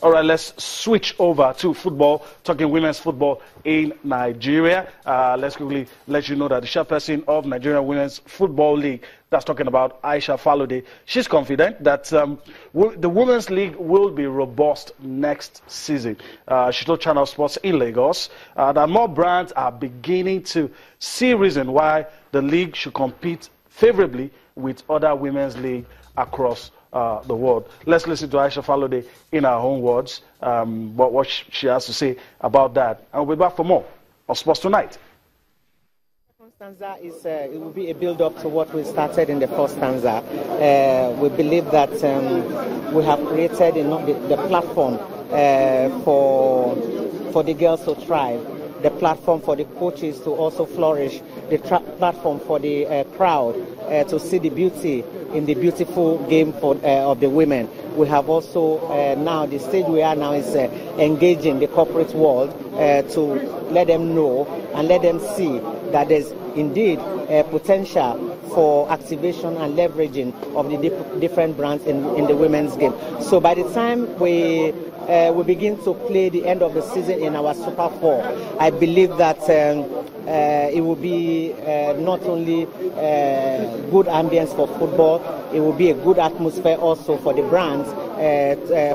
All right, let's switch over to football, talking women's football in Nigeria. Let's quickly let you know that the chairperson of Nigerian Women's Football League, that's talking about Aisha Falode, she's confident that the Women's League will be robust next season. She told Channel Sports in Lagos that more brands are beginning to see reason why the league should compete favorably with other women's leagues across the world. Let's listen to Aisha Falode in her own words, what she has to say about that. And we'll be back for more on Sports Tonight. Stanza is it will be a build-up to what we started in the first stanza. We believe that we have created the platform for the girls to thrive, the platform for the coaches to also flourish, the platform for the crowd to see the beauty in the beautiful game of the women. We have also now, the stage we are now is engaging the corporate world to let them know and let them see that there's indeed potential for activation and leveraging of the different brands in the women's game. So by the time we begin to play the end of the season in our Super 4, I believe that it will be not only good ambience for football, it will be a good atmosphere also for the brands,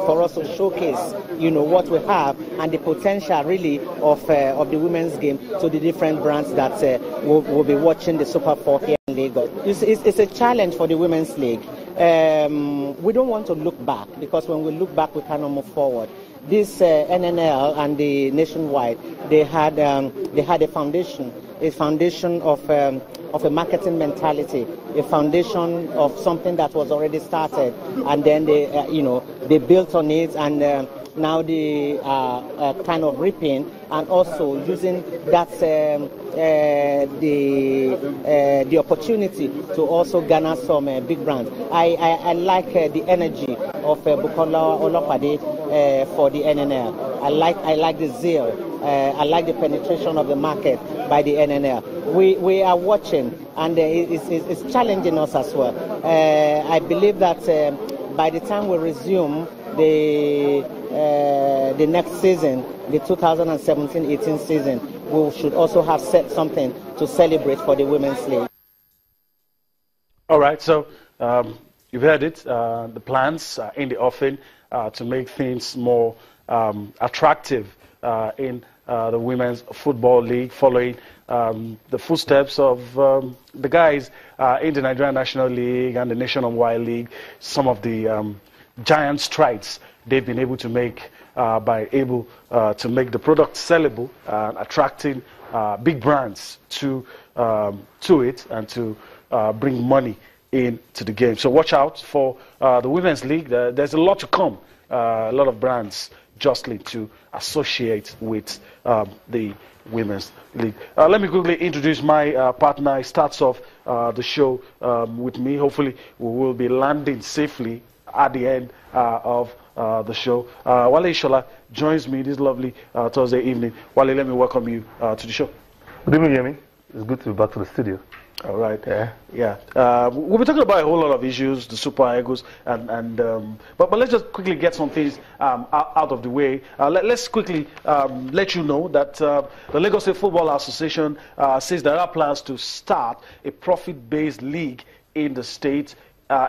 for us to showcase, what we have and the potential really of the women's game to the different brands that will be watching the Super 4 here in Lagos. It's a challenge for the Women's League. We don't want to look back, because when we look back, we cannot move forward. This NNL and the Nationwide, they had a foundation of a marketing mentality, a foundation of something that was already started, and then they built on it, and now they are kind of reaping and also using that the opportunity to also garner some big brands. I like the energy of Bukola Olopade for the NNL. I like the zeal. I like the penetration of the market by the NNL. We are watching, and it's challenging us as well. I believe that by the time we resume the next season, the 2017-18 season, we should also have set something to celebrate for the Women's League. All right, so you've heard it. The plans are in the offing to make things more attractive in the Women's Football League, following the footsteps of the guys in the Nigerian National League and the Nationwide League. Some of the giant strides they've been able to make by able to make the product sellable, attracting big brands to it, and to bring money into the game. So watch out for the Women's League. There's a lot to come. A lot of brands justly to associate with the Women's League. Let me quickly introduce my partner. He starts off the show with me. Hopefully we will be landing safely at the end of the show. Wale Ishola joins me this lovely Thursday evening. Wale, let me welcome you to the show. Good evening, Yemi. It's good to be back to the studio. All right. Yeah. We'll be talking about a whole lot of issues, the Super Eagles, but let's just quickly get some things out of the way. Let's quickly let you know that the Lagos State Football Association says there are plans to start a profit-based league in the state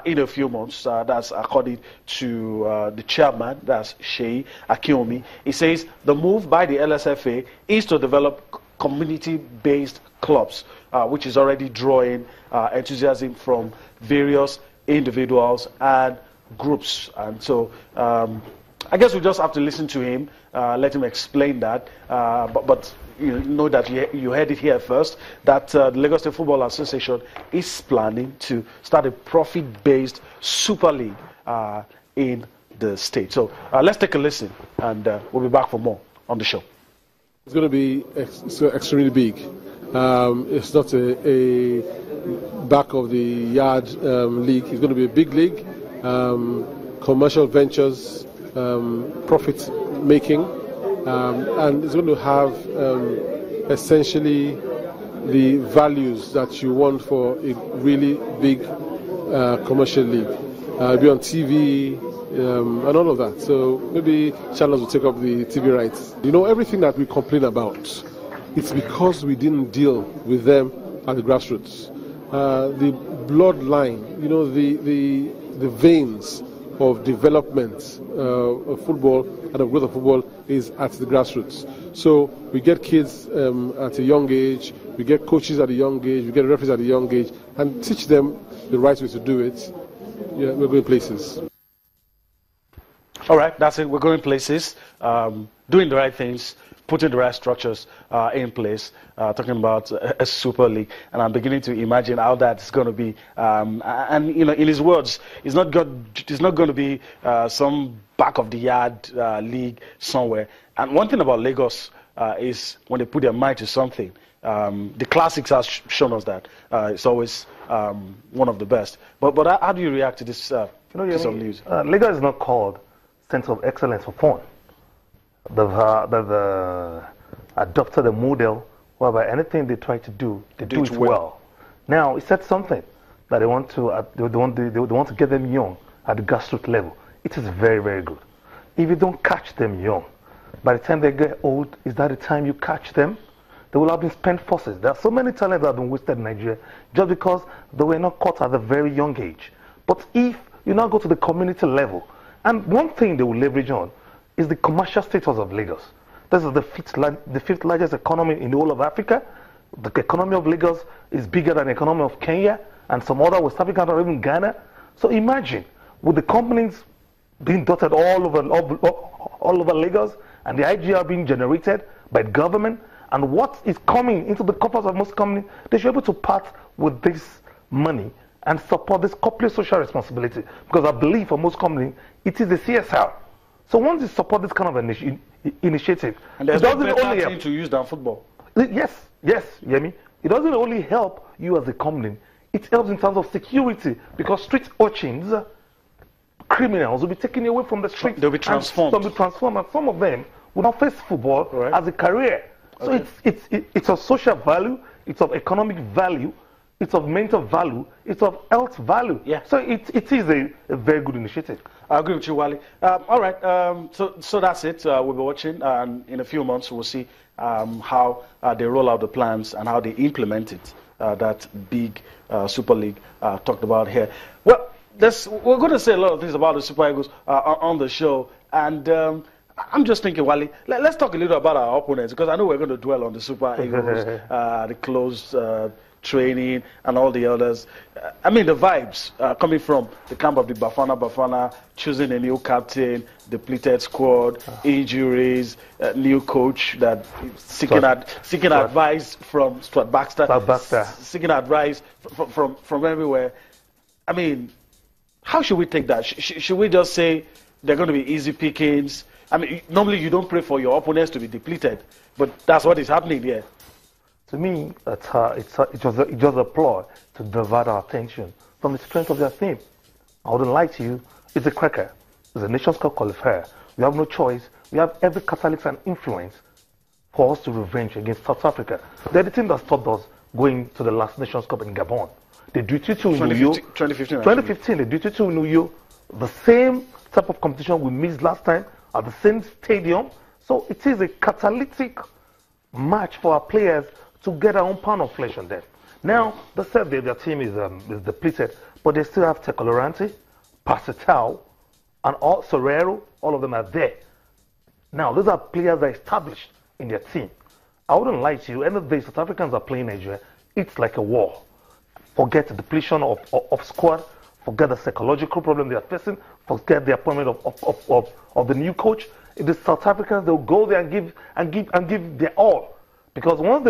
in a few months. That's according to the chairman, that's Sheyi Akinomi. He says the move by the LSFA is to develop community-based clubs, which is already drawing enthusiasm from various individuals and groups. And so I guess we just have to listen to him, let him explain that. But you know that you heard it here first, that the Lagos State Football Association is planning to start a profit-based Super League in the state. So let's take a listen, and we'll be back for more on the show. It's going to be extremely big. It's not a back of the yard league. It's going to be a big league, commercial ventures, profit making, and it's going to have essentially the values that you want for a really big commercial league. It'll be on TV, and all of that. So maybe channels will take up the TV rights. You know, everything that we complain about, it's because we didn't deal with them at the grassroots. The bloodline, you know, the veins of development of football and of growth of football is at the grassroots. So we get kids at a young age, we get coaches at a young age, we get referees at a young age, and teach them the right way to do it. Yeah, we're going places. All right, that's it. We're going places, doing the right things, putting the right structures in place, talking about a Super League, and I'm beginning to imagine how that's going to be. And you know, in his words, it's not going to be some back of the yard league somewhere. And one thing about Lagos is when they put their mind to something, the classics have shown us that it's always one of the best. But how do you react to this piece of news? Lagos is not called Center of Excellence for Fun. They've adopted a model whereby anything they try to do, they do it well. Now, it said something that they want to get them young at the grassroots level. It is very, very good. If you don't catch them young, by the time they get old, is that the time you catch them? They will have been spent forces. There are so many talents that have been wasted in Nigeria just because they were not caught at a very young age. But if you now go to the community level, and one thing they will leverage on is the commercial status of Lagos. This is the fifth largest economy in the whole of Africa. The economy of Lagos is bigger than the economy of Kenya and some other West African countries, even Ghana. So imagine, with the companies being dotted all over Lagos and the IGR being generated by the government, and what is coming into the coffers of most companies, they should be able to part with this money and support this corporate social responsibility. Because I believe for most companies, it is the CSR. So once you support this kind of initiative, and there's no better thing to use than football. Yes, Yemi. It doesn't only help you as a company, it helps in terms of security, because street urchins, criminals will be taken away from the streets. They'll be transformed. They'll be transformed, and some of them will not face football as a career. So it's of social value, it's of economic value, it's of mental value, it's of health value. Yeah. So it is a very good initiative. I agree with you, Wale. All right, so that's it. We'll be watching, and in a few months we'll see how they roll out the plans and how they implement it, that big Super League talked about here. Well, we're going to say a lot of things about the Super Eagles on the show, and I'm just thinking, Wale, let's talk a little about our opponents, because I know we're going to dwell on the Super Eagles, the close training and all the others. I mean, the vibes coming from the camp of the Bafana, choosing a new captain, depleted squad, injuries, new coach that seeking advice from Stuart Baxter, seeking advice from everywhere. I mean, how should we take that? Should we just say they're going to be easy pickings? I mean, normally you don't pray for your opponents to be depleted, but that's what is happening here. To me, it was a ploy to divert our attention from the strength of their team. I wouldn't lie to you, it's a cracker. It's a Nations Cup qualifier. We have no choice. We have every catalyst and influence for us to revenge against South Africa. They're the team that stopped us going to the last Nations Cup in Gabon. They did 2-2 in New York. 2015, they did 2-2 in New York. The same type of competition we missed last time at the same stadium. So it is a catalytic match for our players to get our own pound of flesh on them. Now, they said their team is depleted, but they still have Tecolorante, Pacetao, and Sorero. All of them are there. Now, those are players that are established in their team. I wouldn't lie to you, end of the day, South Africans are playing Nigeria. It's like a war. Forget the depletion of squad, forget the psychological problem they are facing, forget the appointment of the new coach. If the South Africans, they'll go there and give their all. Because once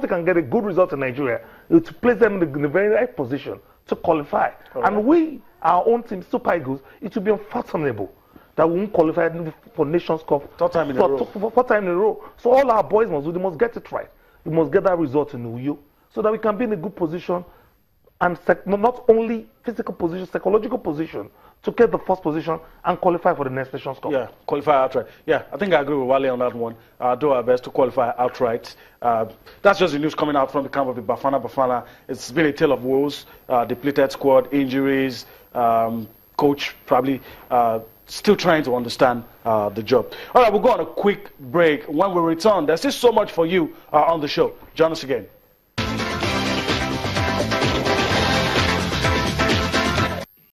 they can get a good result in Nigeria, it will place them in the very right position to qualify. Right. And we, our own team, Super Eagles, it will be unfathomable that we won't qualify for Nations Cup fourth time in a row. So all our boys must get it right. We must get that result in New York so that we can be in a good position, and not only physical position, psychological position, to get the first position and qualify for the next Nations Cup. Yeah, qualify outright. Yeah, I think I agree with Wale on that one. Do our best to qualify outright. That's just the news coming out from the camp of the Bafana. It's been a tale of woes, depleted squad, injuries, coach probably still trying to understand the job. All right, we'll go on a quick break. When we return, there's still so much for you on the show. Join us again.